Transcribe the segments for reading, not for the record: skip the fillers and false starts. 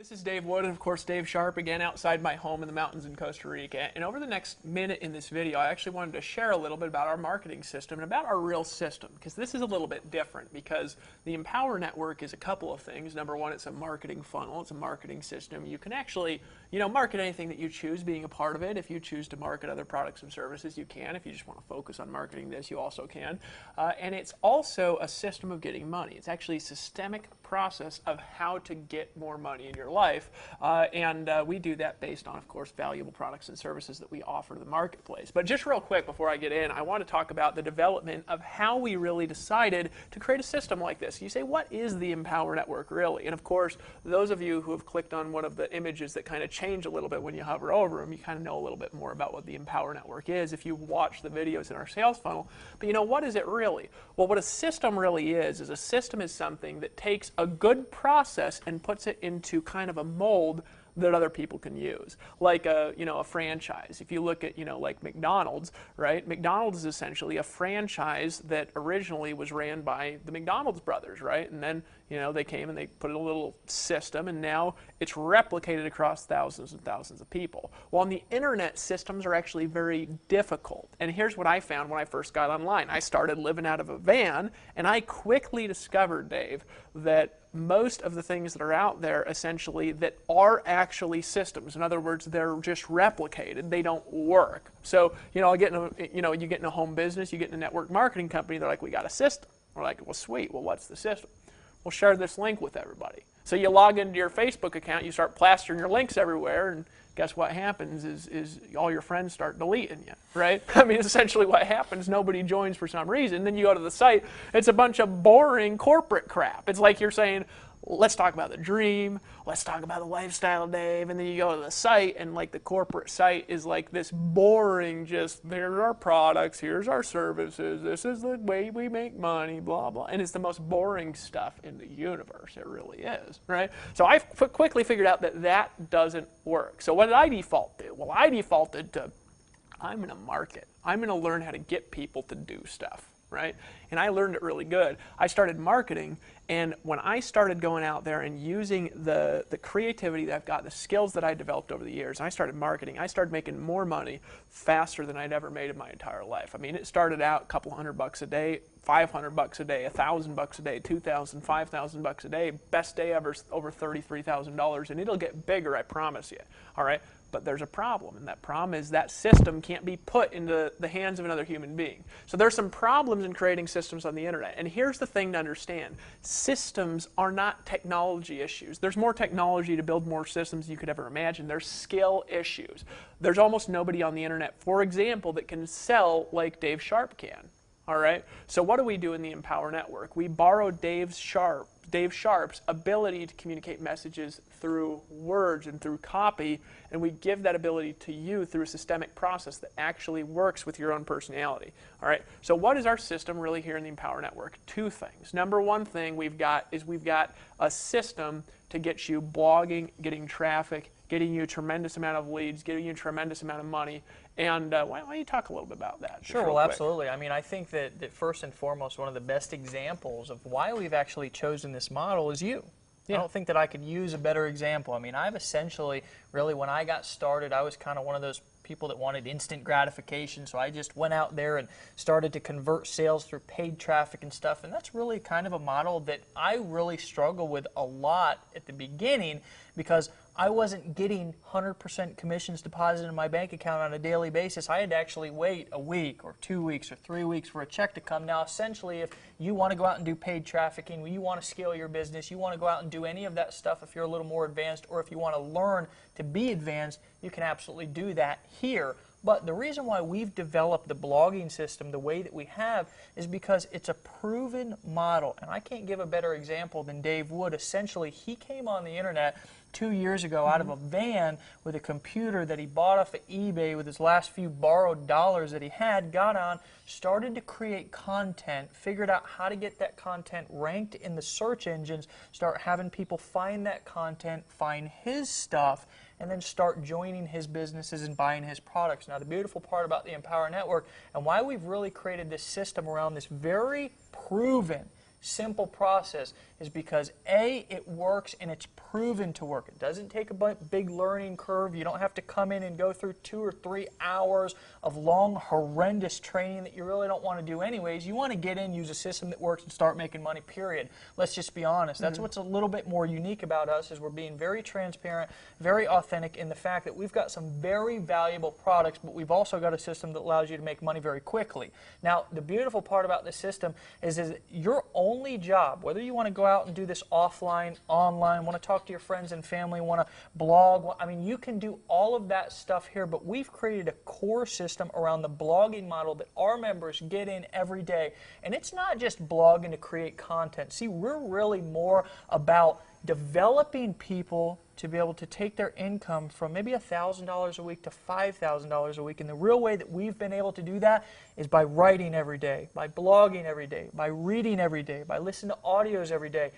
This is Dave Wood, and of course Dave Sharp, again outside my home in the mountains in Costa Rica. And over the next minute in this video, I actually wanted to share a little bit about our marketing system and about our real system, because this is a little bit different, because the Empower Network is a couple of things. Number one, it's a marketing funnel, it's a marketing system. You can actually, market anything that you choose being a part of it. If you choose to market other products and services, you can. If you just want to focus on marketing this, you also can. And it's also a system of getting money. It's actually a systemic process of how to get more money in your life, and we do that based on, of course, valuable products and services that we offer to the marketplace. But just real quick before I get in, I want to talk about the development of how we really decided to create a system like this. You say, what is the Empower Network really? And of course, those of you who have clicked on one of the images that kind of change a little bit when you hover over them, you kind of know a little bit more about what the Empower Network is if you watch the videos in our sales funnel. But what is it really? Well, what a system really is a system is something that takes a good process and puts it into kind of a mold that other people can use, like a franchise. If you look at like McDonald's, right? McDonald's is essentially a franchise that originally was ran by the McDonald's brothers, right? And then they came and they put in a little system, and now it's replicated across thousands and thousands of people. Well, on the internet, systems are actually very difficult. And here's what I found when I first got online. I started living out of a van, and I quickly discovered, Dave, that most of the things that are out there essentially that are actually systems. In other words, they're just replicated. They don't work. So, you get in a home business, you get in a network marketing company, they're like, we got a system. We're like, well, sweet. Well, what's the system? We'll share this link with everybody. So you log into your Facebook account, you start plastering your links everywhere, and guess what happens is all your friends start deleting you, right? I mean, essentially what happens, nobody joins for some reason. Then you go to the site, it's a bunch of boring corporate crap. It's like you're saying, let's talk about the dream, let's talk about the lifestyle, Dave, and then you go to the site, and like the corporate site is like this boring, just there's our products, here's our services, this is the way we make money, blah, blah. And it's the most boring stuff in the universe. It really is, right? So I quickly figured out that that doesn't work. So what did I default to? Well, I defaulted to, I'm going to market. I'm going to learn how to get people to do stuff. Right? And I learned it really good. I started marketing, and when I started going out there and using the creativity that I've got, the skills that I developed over the years, I started marketing, I started making more money faster than I'd ever made in my entire life. I mean, it started out a couple $100 a day, $500 a day, $1,000 a day, $2,000, $5,000 a day, best day ever, over $33,000, and it'll get bigger, I promise you. All right? But there's a problem, and that problem is that system can't be put into the hands of another human being. So there's some problems in creating systems on the internet. And here's the thing to understand. Systems are not technology issues. There's more technology to build more systems than you could ever imagine. There's skill issues. There's almost nobody on the internet, for example, that can sell like Dave Sharp can. All right? So what do we do in the Empower Network? We borrow Dave Sharp's ability to communicate messages through words and through copy, and we give that ability to you through a systemic process that actually works with your own personality. All right? So what is our system really here in the Empower Network? Two things. Number one thing we've got a system to get you blogging, getting traffic, getting you a tremendous amount of leads, getting you a tremendous amount of money. And why don't you talk a little bit about that? Sure, well, absolutely. I mean, I think that first and foremost, one of the best examples of why we've actually chosen this model is you. Yeah. I don't think that I could use a better example. I mean, I've essentially, really, when I got started, I was kind of one of those people that wanted instant gratification, so I just went out there and started to convert sales through paid traffic and stuff, and that's really kind of a model that I really struggled with a lot at the beginning because I wasn't getting 100% commissions deposited in my bank account on a daily basis. I had to actually wait a week or 2 weeks or 3 weeks for a check to come. Now, essentially, if you want to go out and do paid trafficking, you want to scale your business, you want to go out and do any of that stuff if you're a little more advanced, or if you want to learn to be advanced, you can absolutely do that here. But the reason why we've developed the blogging system the way that we have is because it's a proven model. And I can't give a better example than Dave Wood. Essentially, he came on the internet 2 years ago out of a van with a computer that he bought off of eBay with his last few borrowed dollars that he had, got on, started to create content, figured out how to get that content ranked in the search engines, start having people find that content, find his stuff, and then start joining his businesses and buying his products. Now, the beautiful part about the Empower Network and why we've really created this system around this very proven, simple process is because A, it works and it's proven to work. It doesn't take a big learning curve. You don't have to come in and go through 2 or 3 hours of long, horrendous training that you really don't want to do anyways. You want to get in, use a system that works, and start making money, period. Let's just be honest. That's what's a little bit more unique about us, is we're being very transparent, very authentic in the fact that we've got some very valuable products, but we've also got a system that allows you to make money very quickly. Now, the beautiful part about this system is your only job, whether you want to go out and do this offline, online, want to talk to your friends and family, want to blog, I mean, you can do all of that stuff here, but we've created a core system around the blogging model that our members get in every day. And it's not just blogging to create content. See, we're really more about developing people to be able to take their income from maybe $1,000 a week to $5,000 a week. And the real way that we've been able to do that is by writing every day, by blogging every day, by reading every day, by listening to audios every day.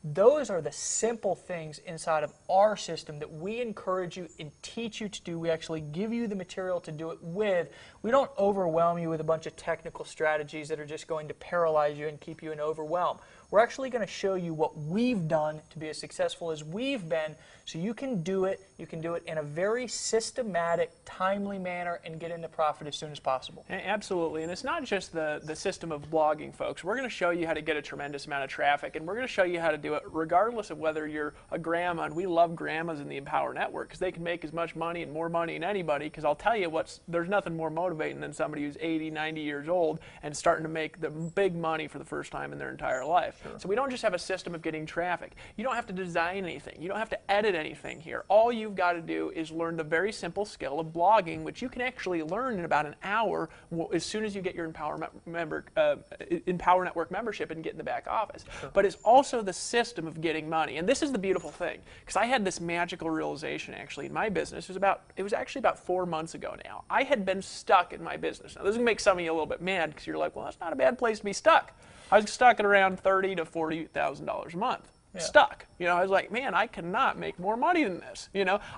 Those are the simple things inside of our system that we encourage you and teach you to do. We actually give you the material to do it with. We don't overwhelm you with a bunch of technical strategies that are just going to paralyze you and keep you in overwhelm. We're actually going to show you what we've done to be as successful as we've been, so you can do it. You can do it in a very systematic, timely manner and get into profit as soon as possible. Absolutely, and it's not just the system of blogging, folks. We're going to show you how to get a tremendous amount of traffic, and we're going to show you how to do it regardless of whether you're a grandma, and we love grandmas in the Empower Network because they can make as much money and more money than anybody, because I'll tell you there's nothing more motivating than somebody who's 80, 90 years old and starting to make the big money for the first time in their entire life. Sure. So we don't just have a system of getting traffic. You don't have to design anything. You don't have to edit anything here. All you've got to do is learn the very simple skill of blogging, which you can actually learn in about an hour as soon as you get your Empower Network membership and get in the back office. Sure. But it's also the system of getting money. And this is the beautiful thing, because I had this magical realization actually in my business. It was actually about 4 months ago now. I had been stuck in my business. Now, this is going to make some of you a little bit mad, because you're like, well, that's not a bad place to be stuck. I was stuck at around $30,000 to $40,000 a month. Yeah. Stuck. I was like, man, I cannot make more money than this.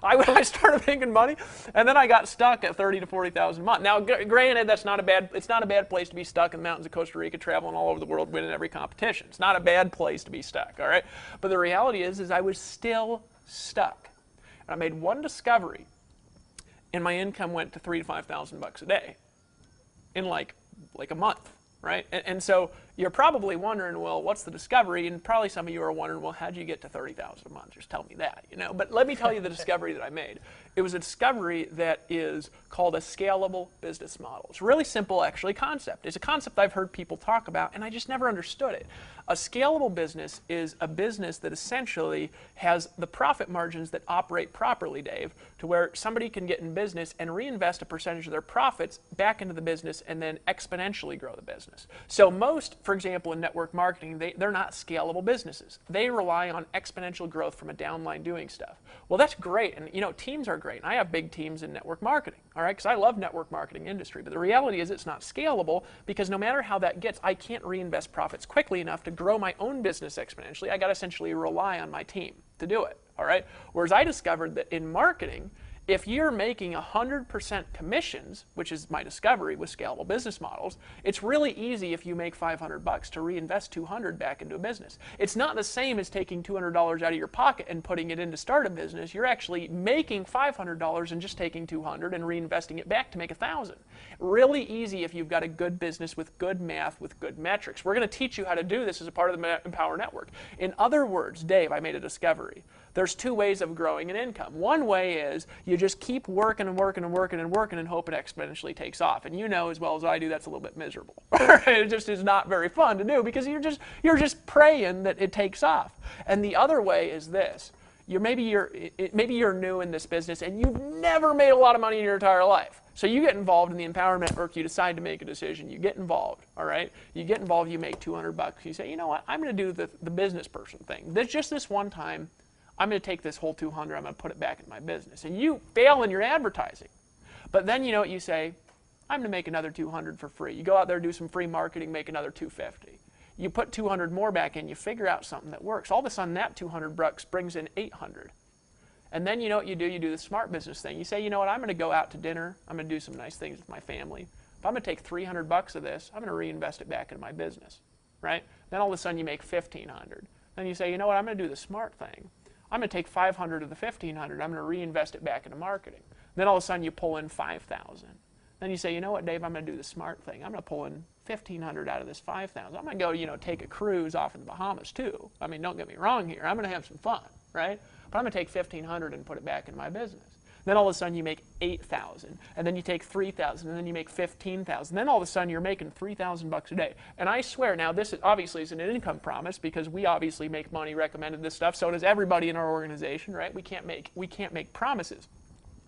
I started making money, and then I got stuck at $30,000 to $40,000 a month. Now, granted, it's not a bad place to be stuck in the mountains of Costa Rica, traveling all over the world, winning every competition. It's not a bad place to be stuck, all right? But the reality is I was still stuck. And I made one discovery, and my income went to $3,000 to $5,000 a day in like a month. Right? And so you're probably wondering, well, what's the discovery? And probably some of you are wondering, well, how'd you get to $30,000 a month? Just tell me that, But let me tell you the discovery that I made. It was a discovery that is called a scalable business model. It's a really simple, actually, concept. It's a concept I've heard people talk about, and I just never understood it. A scalable business is a business that essentially has the profit margins that operate properly, Dave, to where somebody can get in business and reinvest a percentage of their profits back into the business and then exponentially grow the business. So most, for example, in network marketing, they're not scalable businesses. They rely on exponential growth from a downline doing stuff. Well, that's great, and teams are great. And I have big teams in network marketing, all right, because I love network marketing industry. But the reality is it's not scalable, because no matter how that gets, I can't reinvest profits quickly enough to grow my own business exponentially. I got to essentially rely on my team to do it, all right? Whereas I discovered that in marketing, if you're making 100% commissions, which is my discovery with scalable business models, it's really easy if you make $500 to reinvest $200 back into a business. It's not the same as taking $200 out of your pocket and putting it in to start a business. You're actually making $500 and just taking $200 and reinvesting it back to make $1,000. Really easy if you've got a good business with good math, with good metrics. We're going to teach you how to do this as a part of the Empower Network. In other words, Dave, I made a discovery. There's 2 ways of growing an income. One way is you just keep working and working and working and working and hope it exponentially takes off. And as well as I do, that's a little bit miserable. It just is not very fun to do, because you're just praying that it takes off. And the other way is this. Maybe you're new in this business and you've never made a lot of money in your entire life. So you get involved in the Empower Network, you decide to make a decision, you get involved, all right? You get involved, you make $200. You say, you know what, I'm going to do the business person thing. Just this one time, I'm going to take this whole $200, I'm going to put it back in my business. And you fail in your advertising. But then you know what you say, I'm going to make another $200 for free. You go out there, do some free marketing, make another $250. You put $200 more back in, you figure out something that works. All of a sudden, that $200 brings in $800. And then you know what you do? You do the smart business thing. You say, you know what, I'm going to go out to dinner. I'm going to do some nice things with my family. But I'm going to take $300 of this. I'm going to reinvest it back into my business, right? Then all of a sudden, you make $1,500. Then you say, you know what, I'm going to do the smart thing. I'm going to take 500 of the 1,500, I'm going to reinvest it back into marketing. Then all of a sudden you pull in 5,000. Then you say, you know what, Dave, I'm going to do the smart thing. I'm going to pull in 1,500 out of this 5,000. I'm going to go, you know, take a cruise off in the Bahamas too. I mean, don't get me wrong here. I'm going to have some fun, right? But I'm going to take 1,500 and put it back in my business. Then all of a sudden you make 8,000, and then you take 3,000, and then you make 15,000. Then all of a sudden you're making 3,000 bucks a day. And I swear, now this is, obviously is an income promise because we obviously make money recommended this stuff. So does everybody in our organization, right? We can't make promises.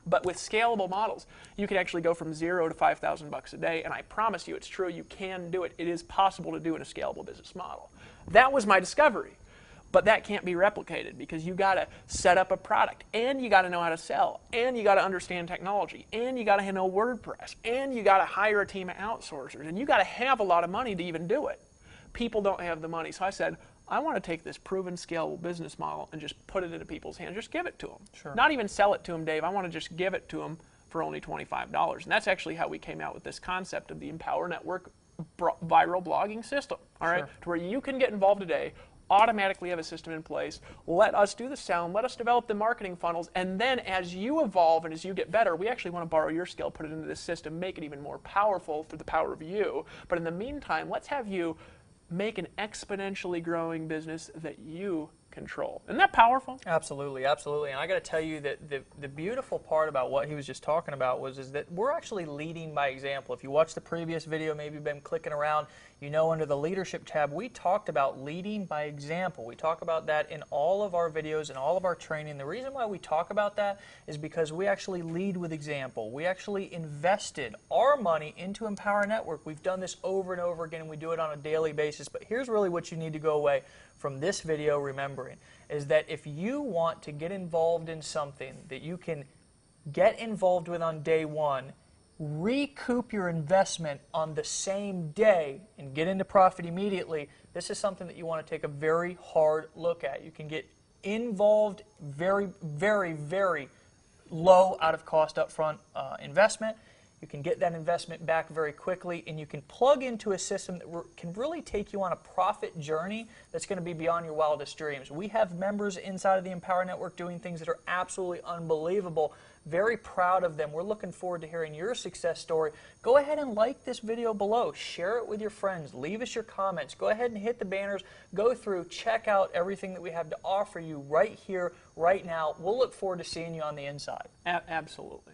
But with scalable models, you can actually go from 0 to 5,000 bucks a day, and I promise you it's true, you can do it. It is possible to do in a scalable business model. That was my discovery. But that can't be replicated because you got to set up a product, and you got to know how to sell, and you got to understand technology, and you got to know WordPress, and you got to hire a team of outsourcers, and you got to have a lot of money to even do it. People don't have the money. So I said, I want to take this proven scalable business model and just put it into people's hands. Just give it to them. Sure. Not even sell it to them, Dave. I want to just give it to them for only $25. And that's actually how we came out with this concept of the Empower Network viral blogging system. All right, to where you can get involved today, automatically have a system in place, let us do the sound, let us develop the marketing funnels, and then as you evolve and as you get better, we actually want to borrow your skill, put it into this system, make it even more powerful for the power of you. But in the meantime, let's have you make an exponentially growing business that you control. Isn't that powerful? Absolutely, absolutely. And I got to tell you that the beautiful part about what he was just talking about is that we're actually leading by example. If you watched the previous video, maybe you've been clicking around, you know, under the leadership tab, we talked about leading by example. We talk about that in all of our videos and all of our training. The reason why we talk about that is because we actually lead with example. We actually invested our money into Empower Network. We've done this over and over again, and we do it on a daily basis. But here's really what you need to go away from this video remembering, is that if you want to get involved in something that you can get involved with on day one, recoup your investment on the same day, and get into profit immediately, this is something that you want to take a very hard look at. You can get involved very, very, very low out of cost upfront investment. You can get that investment back very quickly, and you can plug into a system that can really take you on a profit journey that's going to be beyond your wildest dreams. We have members inside of the Empower Network doing things that are absolutely unbelievable. Very proud of them. We're looking forward to hearing your success story. Go ahead and like this video below. Share it with your friends. Leave us your comments. Go ahead and hit the banners. Go through. Check out everything that we have to offer you right here, right now. We'll look forward to seeing you on the inside. Absolutely.